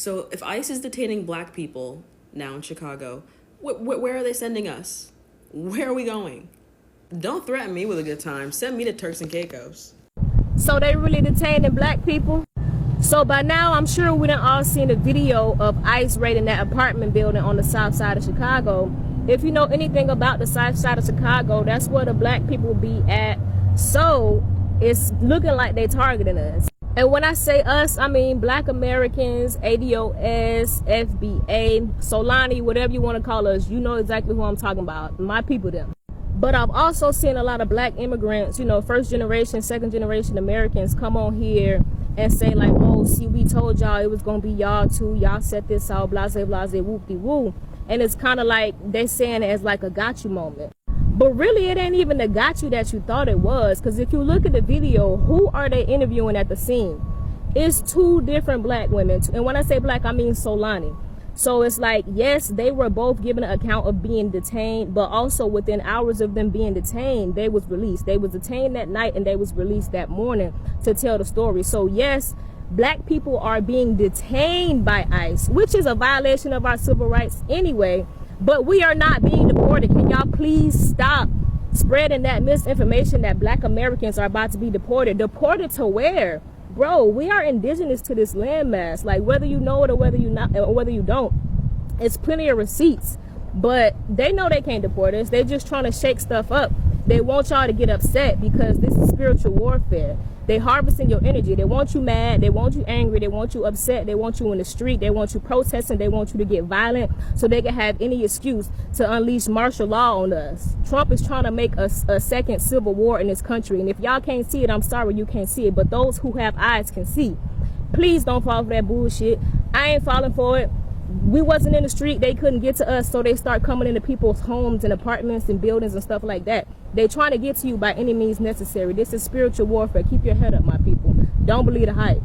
So if ICE is detaining black people now in Chicago, where are they sending us? Where are we going? Don't threaten me with a good time. Send me to Turks and Caicos. So they really detaining black people? So by now, I'm sure we done all seen a video of ICE raiding that apartment building on the south side of Chicago. If you know anything about the south side of Chicago, that's where the black people be at. So it's looking like they targeting us. And when I say us, I mean black Americans, ADOS, FBA, Solani, whatever you want to call us. You know exactly who I'm talking about. My people, them. But I've also seen a lot of black immigrants, you know, first generation, second generation Americans come on here and say like, oh, see, we told y'all it was going to be y'all too. Y'all set this out, blase, blase, whoop-de-woo. And it's kind of like they're saying it as like a got you moment. But really, it ain't even the got you that you thought it was. Because if you look at the video, who are they interviewing at the scene? It's two different black women. And when I say black, I mean Solani. So it's like, yes, they were both given an account of being detained, but also within hours of them being detained, they was released. They was detained that night and they was released that morning to tell the story. So yes, black people are being detained by ICE, which is a violation of our civil rights anyway, but we are not being deported. Can y'all please stop spreading that misinformation that black Americans are about to be deported? Deported to where? Bro, we are indigenous to this landmass. Like, whether you know it or whether you not, or whether you don't, it's plenty of receipts. But they know they can't deport us. They're just trying to shake stuff up. They want y'all to get upset because this is spiritual warfare. They harvesting your energy. They want you mad. They want you angry. They want you upset. They want you in the street. They want you protesting. They want you to get violent so they can have any excuse to unleash martial law on us. Trump is trying to make a second civil war in this country. And if y'all can't see it, I'm sorry you can't see it. But those who have eyes can see. Please don't fall for that bullshit. I ain't falling for it. We wasn't in the street. They couldn't get to us, so they start coming into people's homes and apartments and buildings and stuff like that. They trying to get to you by any means necessary. This is spiritual warfare. Keep your head up, my people. Don't believe the hype.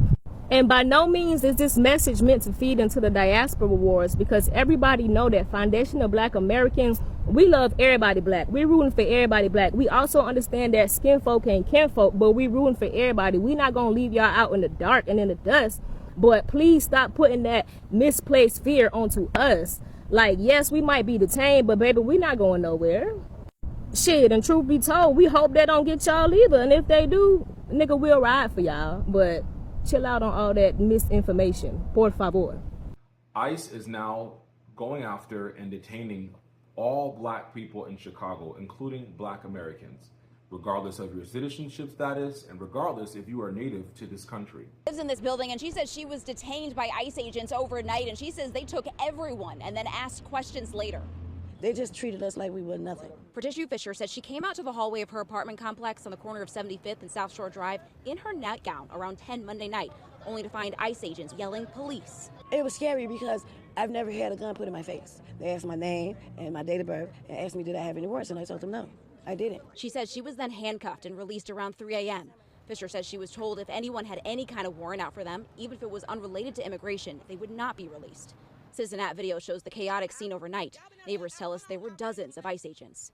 And by no means is this message meant to feed into the diaspora wars, because everybody know that foundation of black Americans, we love everybody black. We're rooting for everybody black. We also understand that skin folk ain't kin folk, but we rooting for everybody. We not going to leave y'all out in the dark and in the dust. But please stop putting that misplaced fear onto us. Like, yes, we might be detained, but baby, we not going nowhere. Shit, and truth be told, we hope they don't get y'all either. And if they do, nigga, we'll ride for y'all. But chill out on all that misinformation. Por favor. ICE is now going after and detaining all black people in Chicago, including black Americans, regardless of your citizenship status and regardless if you are native to this country. Lives in this building, and she says she was detained by ICE agents overnight, and she says they took everyone and then asked questions later. They just treated us like we were nothing. Patricia Fisher says she came out to the hallway of her apartment complex on the corner of 75th and South Shore Drive in her nightgown around 10 Monday night, only to find ICE agents yelling police. It was scary because I've never had a gun put in my face. They asked my name and my date of birth and asked me did I have any warrants, and I told them no, I didn't. She says she was then handcuffed and released around 3 a.m. Fisher says she was told if anyone had any kind of warrant out for them, even if it was unrelated to immigration, they would not be released. Citizenat video shows the chaotic scene overnight. Neighbors tell us there were dozens of ICE agents.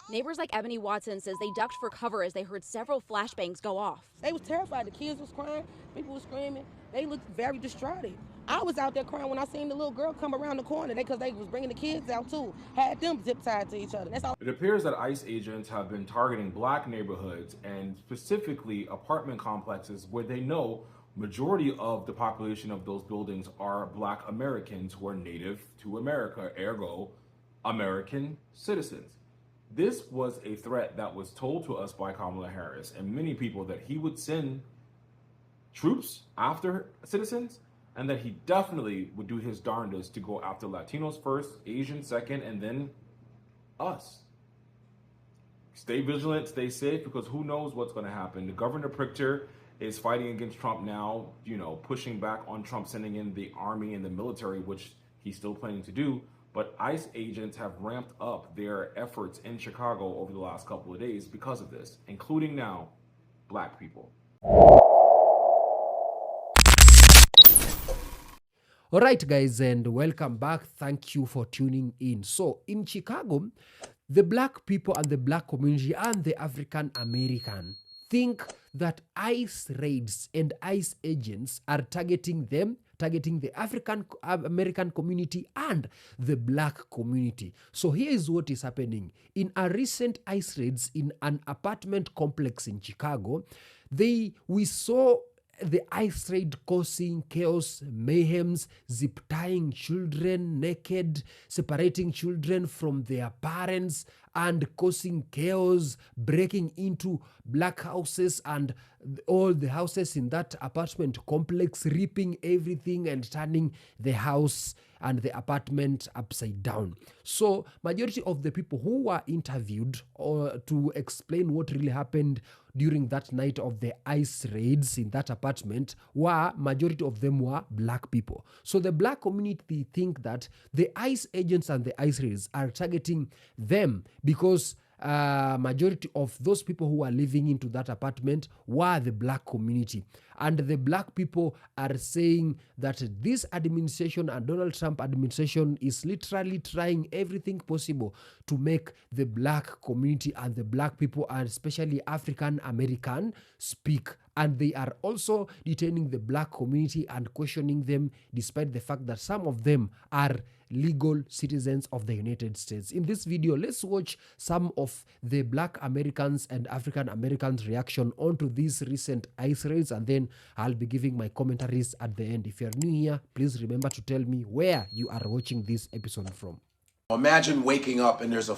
Neighbors like Ebony Watson says they ducked for cover as they heard several flashbangs go off. They was terrified. The kids was crying. People was screaming. They looked very distraught. I was out there crying when I seen the little girl come around the corner because they was bringing the kids out too. Had them zip tied to each other. That's all. It appears that ICE agents have been targeting black neighborhoods and specifically apartment complexes where they know majority of the population of those buildings are black Americans who are native to America, ergo American citizens. This was a threat that was told to us by Kamala Harris and many people, that he would send troops after citizens and that he definitely would do his darndest to go after Latinos first, Asians second, and then us. Stay vigilant, stay safe, because who knows what's going to happen. The Governor Pritzker is fighting against Trump now, pushing back on Trump sending in the army and the military, which he's still planning to do. But ICE agents have ramped up their efforts in Chicago over the last couple of days because of this, including now black people. All right, guys, and welcome back. Thank you for tuning in. So in Chicago, the black people and the black community and the African American think that ICE raids and ICE agents are targeting them targeting the African American community and the black community. So here is what is happening. In a recent ICE raids in an apartment complex in Chicago, we saw the ICE raid causing chaos, mayhems, zip tying children naked, separating children from their parents, and causing chaos, breaking into black houses and all the houses in that apartment complex, ripping everything and turning the house and the apartment upside down. So majority of the people who were interviewed to explain what really happened during that night of the ICE raids in that apartment majority of them were black people. So the black community think that the ICE agents and the ICE raids are targeting them because majority of those people who are living into that apartment were the black community. And the black people are saying that this administration and Donald Trump administration is literally trying everything possible to make the black community and the black people, and especially African American, speak. And they are also detaining the black community and questioning them, despite the fact that some of them are legal citizens of the United States. In this video, let's watch some of the black Americans and African Americans' reaction onto these recent ICE raids, and then I'll be giving my commentaries at the end. If you're new here, please remember to tell me where you are watching this episode from. Imagine waking up and there's a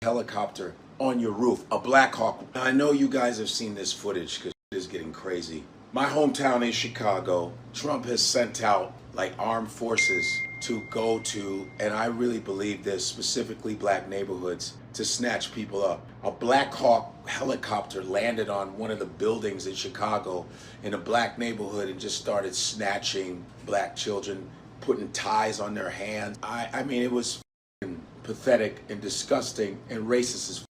helicopter on your roof, a Black Hawk. I know you guys have seen this footage because it is getting crazy. My hometown is Chicago. Trump has sent out like armed forces to go to, and I really believe this, specifically black neighborhoods, to snatch people up. A Black Hawk helicopter landed on one of the buildings in Chicago in a black neighborhood and just started snatching black children, putting ties on their hands. I mean, it was pathetic and disgusting and racist as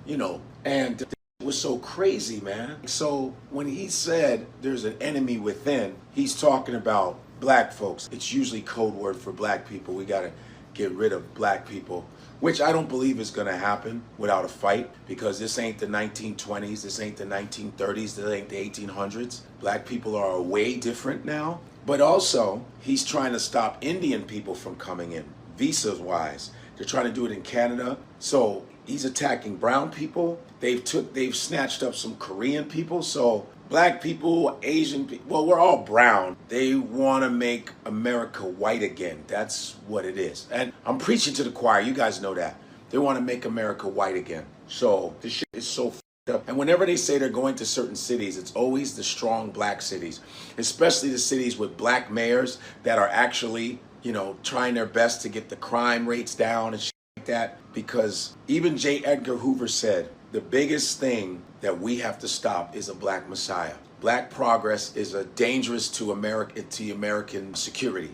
you know, and it was so crazy, man. So when he said there's an enemy within, he's talking about black folks. It's usually code word for black people. We gotta get rid of black people, which I don't believe is gonna happen without a fight, because this ain't the 1920s, this ain't the 1930s, this ain't the 1800s. Black people are way different now. But also, he's trying to stop Indian people from coming in, visas wise. They're trying to do it in Canada. So he's attacking brown people. They've snatched up some Korean people. So black people, Asian people, well, we're all brown. They want to make America white again. That's what it is. And I'm preaching to the choir. You guys know that. They want to make America white again. So this shit is so f***ed up. And whenever they say they're going to certain cities, it's always the strong black cities, especially the cities with black mayors that are actually, you know, trying their best to get the crime rates down and shit like that. Because even J. Edgar Hoover said, the biggest thing that we have to stop is a black messiah. Black progress is a dangerous to American security.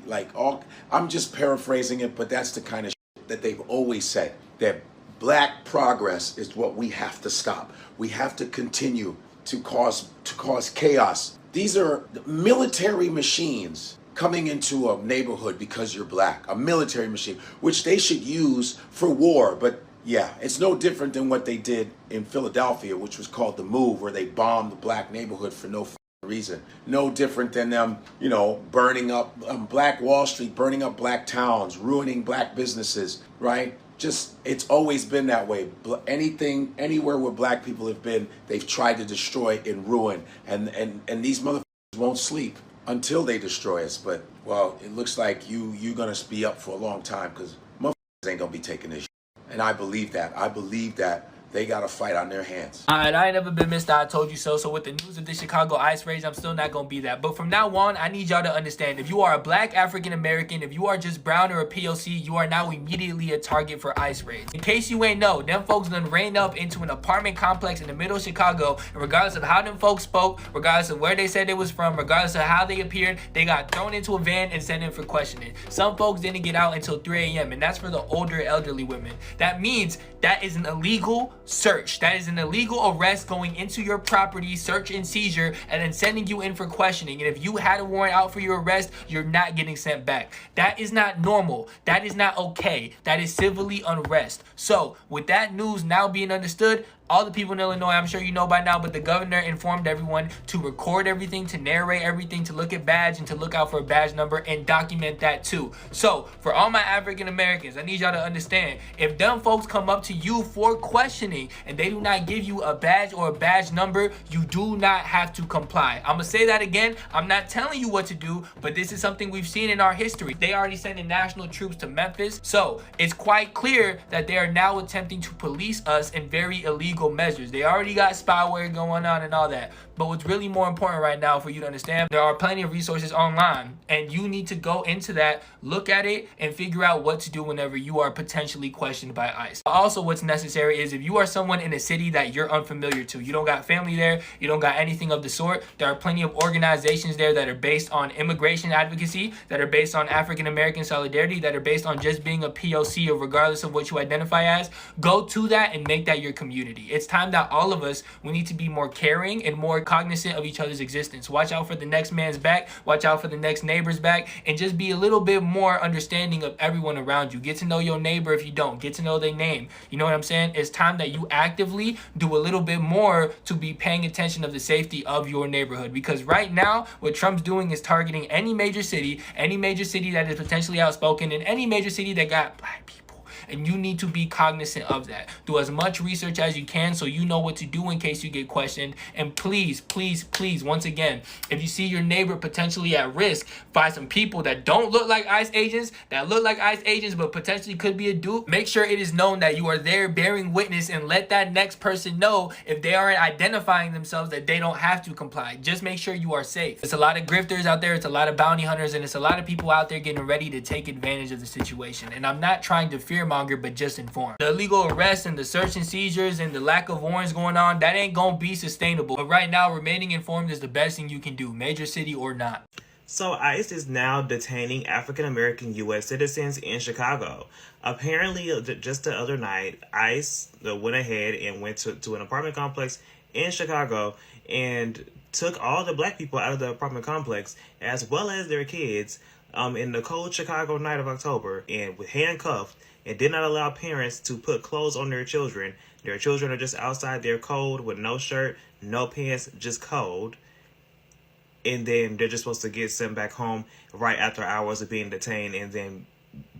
I'm just paraphrasing it, but that's the kind of shit that they've always said, that black progress is what we have to stop. We have to continue to cause chaos. These are military machines coming into a neighborhood because you're black, a military machine, which they should use for war. But yeah, it's no different than what they did in Philadelphia, which was called the Move, where they bombed the black neighborhood for no reason. No different than them, you know, burning up Black Wall Street, burning up black towns, ruining black businesses, right? Just, it's always been that way. Anything, anywhere where black people have been, they've tried to destroy and ruin. And these motherfuckers won't sleep until they destroy us. But, well, it looks like you're going to be up for a long time, because motherfuckers ain't going to be taking this shit. And I believe that. I believe that they got a fight on their hands. Alright, I ain't never been Mr. I Told You So. So with the news of the Chicago ICE raids, I'm still not going to be that. But from now on, I need y'all to understand, if you are a black African American, if you are just brown or a POC, you are now immediately a target for ICE raids. In case you ain't know, them folks done ran up into an apartment complex in the middle of Chicago, and regardless of how them folks spoke, regardless of where they said they was from, regardless of how they appeared, they got thrown into a van and sent in for questioning. Some folks didn't get out until 3 a.m., and that's for the older elderly women. That means that is an illegal search. That is an illegal arrest, going into your property, search and seizure, and then sending you in for questioning. And if you had a warrant out for your arrest, you're not getting sent back. That is not normal. That is not okay. That is civilly unrest. So with that news now being understood, All the people in Illinois, I'm sure you know by now, but the governor informed everyone to record everything, to narrate everything, to look at badge and to look out for a badge number and document that too. So for all my African Americans, I need y'all to understand, if them folks come up to you for questioning and they do not give you a badge or a badge number, you do not have to comply. I'm gonna say that again. I'm not telling you what to do, but this is something we've seen in our history. They already sending national troops to Memphis, so it's quite clear that they are now attempting to police us in very illegal measures. They already got spyware going on and all that. But what's really more important right now for you to understand, there are plenty of resources online, and you need to go into that, look at it, and figure out what to do whenever you are potentially questioned by ICE. Also, what's necessary is if you are someone in a city that you're unfamiliar to, you don't got family there, you don't got anything of the sort, there are plenty of organizations there that are based on immigration advocacy, that are based on African American solidarity, that are based on just being a POC or regardless of what you identify as. Go to that and make that your community. It's time that all of us, we need to be more caring and more cognizant of each other's existence. Watch out for the next man's back, watch out for the next neighbor's back, and just be a little bit more understanding of everyone around you. Get to know your neighbor if you don't. Get to know their name. You know what I'm saying? It's time that you actively do a little bit more to be paying attention of the safety of your neighborhood. Because right now, what Trump's doing is targeting any major city that is potentially outspoken, and any major city that got black people. And you need to be cognizant of that. Do as much research as you can so you know what to do in case you get questioned. And please, please, please, once again, if you see your neighbor potentially at risk by some people that don't look like ICE agents, that look like ICE agents but potentially could be a dupe, make sure it is known that you are there bearing witness, and let that next person know if they aren't identifying themselves that they don't have to comply. Just make sure you are safe. It's a lot of grifters out there, it's a lot of bounty hunters, and it's a lot of people out there getting ready to take advantage of the situation. And I'm not trying to fearmonger, but just inform. The illegal arrests and the search and seizures and the lack of warrants going on, that ain't gonna be sustainable. But right now, remaining informed is the best thing you can do, major city or not. So ICE is now detaining African American U.S. citizens in Chicago. Apparently, just the other night, ICE went ahead and went to an apartment complex in Chicago and took all the black people out of the apartment complex, as well as their kids, in the cold Chicago night of October, and with handcuffed, and did not allow parents to put clothes on their children. Their children are just outside there cold with no shirt, no pants, just cold. And then they're just supposed to get sent back home right after hours of being detained and then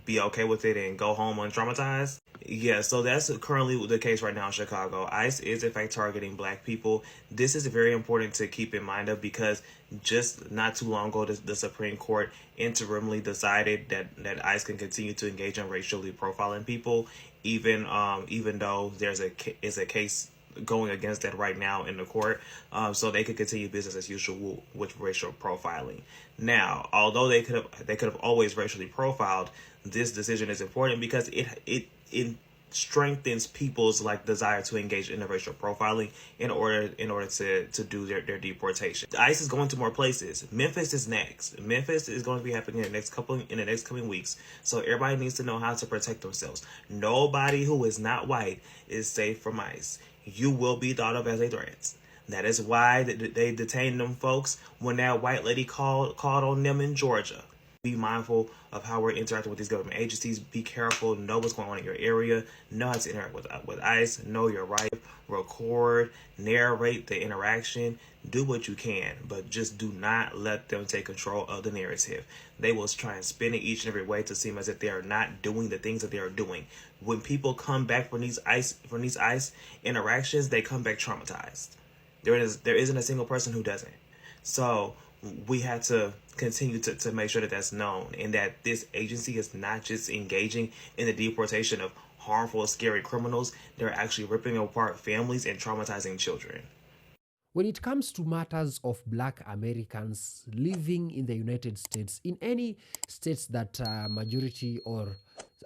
be okay with it and go home untraumatized. Yeah, so that's currently the case right now in Chicago. ICE is in fact targeting black people. This is very important to keep in mind of, because just not too long ago, the Supreme Court interimly decided that ICE can continue to engage in racially profiling people, even though there's a case going against that right now in the court, so they could continue business as usual with racial profiling. Now, although they could have always racially profiled, this decision is important because it strengthens people's desire to engage in the racial profiling in order to do their deportation. ICE is going to more places. Memphis is next. Memphis is going to be happening in the next coming weeks. So everybody needs to know how to protect themselves. Nobody who is not white is safe from ICE. You will be thought of as a threat. That is why they detained them folks when that white lady called on them in Georgia. Be mindful of how we're interacting with these government agencies. Be careful. Know what's going on in your area. Know how to interact with ICE. Know your right. Record. Narrate the interaction. Do what you can, but just do not let them take control of the narrative. They will try and spin it each and every way to seem as if they are not doing the things that they are doing. When people come back from these ICE interactions, they come back traumatized. There isn't a single person who doesn't. So we have to continue to make sure that that's known, and that this agency is not just engaging in the deportation of harmful, scary criminals. They're actually ripping apart families and traumatizing children. When it comes to matters of black Americans living in the United States, in any states that majority or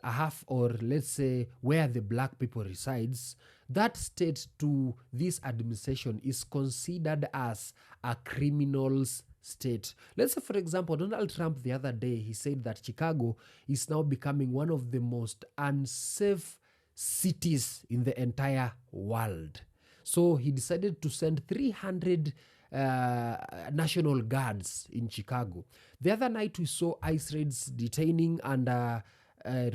a half, or let's say where the black people resides, that state to this administration is considered as a criminal's state. Let's say, for example, Donald Trump the other day, he said that Chicago is now becoming one of the most unsafe cities in the entire world. So he decided to send 300 National Guards in Chicago. The other night we saw ICE raids detaining and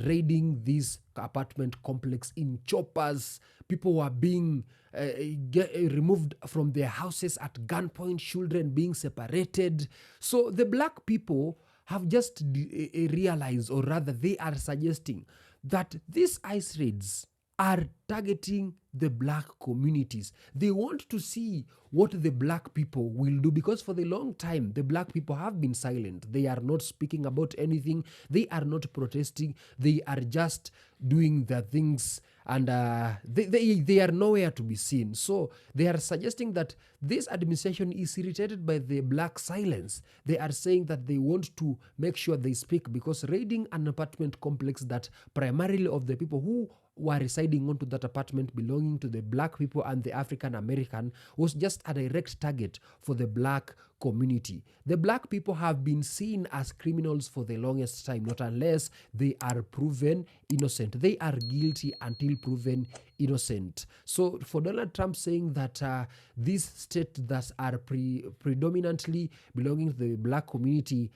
raiding this apartment complex in choppers. People were being removed from their houses at gunpoint, children being separated. So the black people have just realized, or rather they are suggesting, that these ICE raids are targeting the black communities. They want to see what the black people will do, because for the long time the black people have been silent. They are not speaking about anything. They are not protesting. They are just doing their things, and they are nowhere to be seen. So they are suggesting that this administration is irritated by the black silence. They are saying that they want to make sure they speak, because raiding an apartment complex that primarily of the people who were residing onto that apartment belonging to the black people and the African American was just a direct target for the black community. The black people have been seen as criminals for the longest time, not unless they are proven innocent. They are guilty until proven innocent. So for Donald Trump saying that these states that are predominantly belonging to the black community,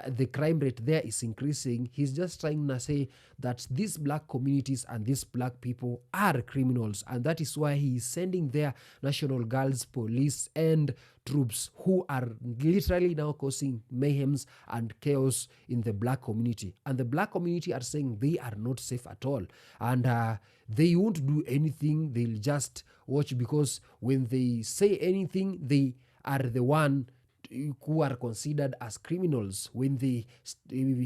the crime rate there is increasing, he's just trying to say that these black communities and these black people are criminals, and that is why he is sending their National Guards, police, and troops who are literally now causing mayhems and chaos in the black community. And the black community are saying they are not safe at all, and they won't do anything. They'll just watch, because when they say anything, they are the one who are considered as criminals. When they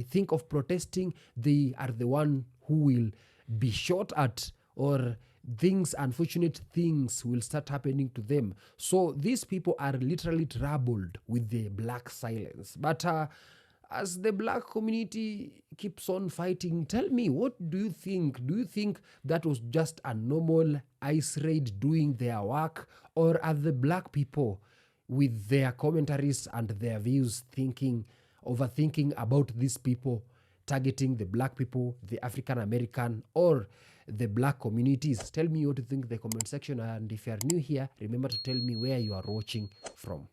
think of protesting, they are the one who will be shot at, or unfortunate things will start happening to them. So these people are literally troubled with the black silence. But as the black community keeps on fighting, tell me, what do you think? Do you think that was just a normal ICE raid doing their work, or are the black people with their commentaries and their views overthinking about these people targeting the black people, the African American, or the black communities? Tell me what you think in the comment section, and if you are new here, remember to tell me where you are watching from.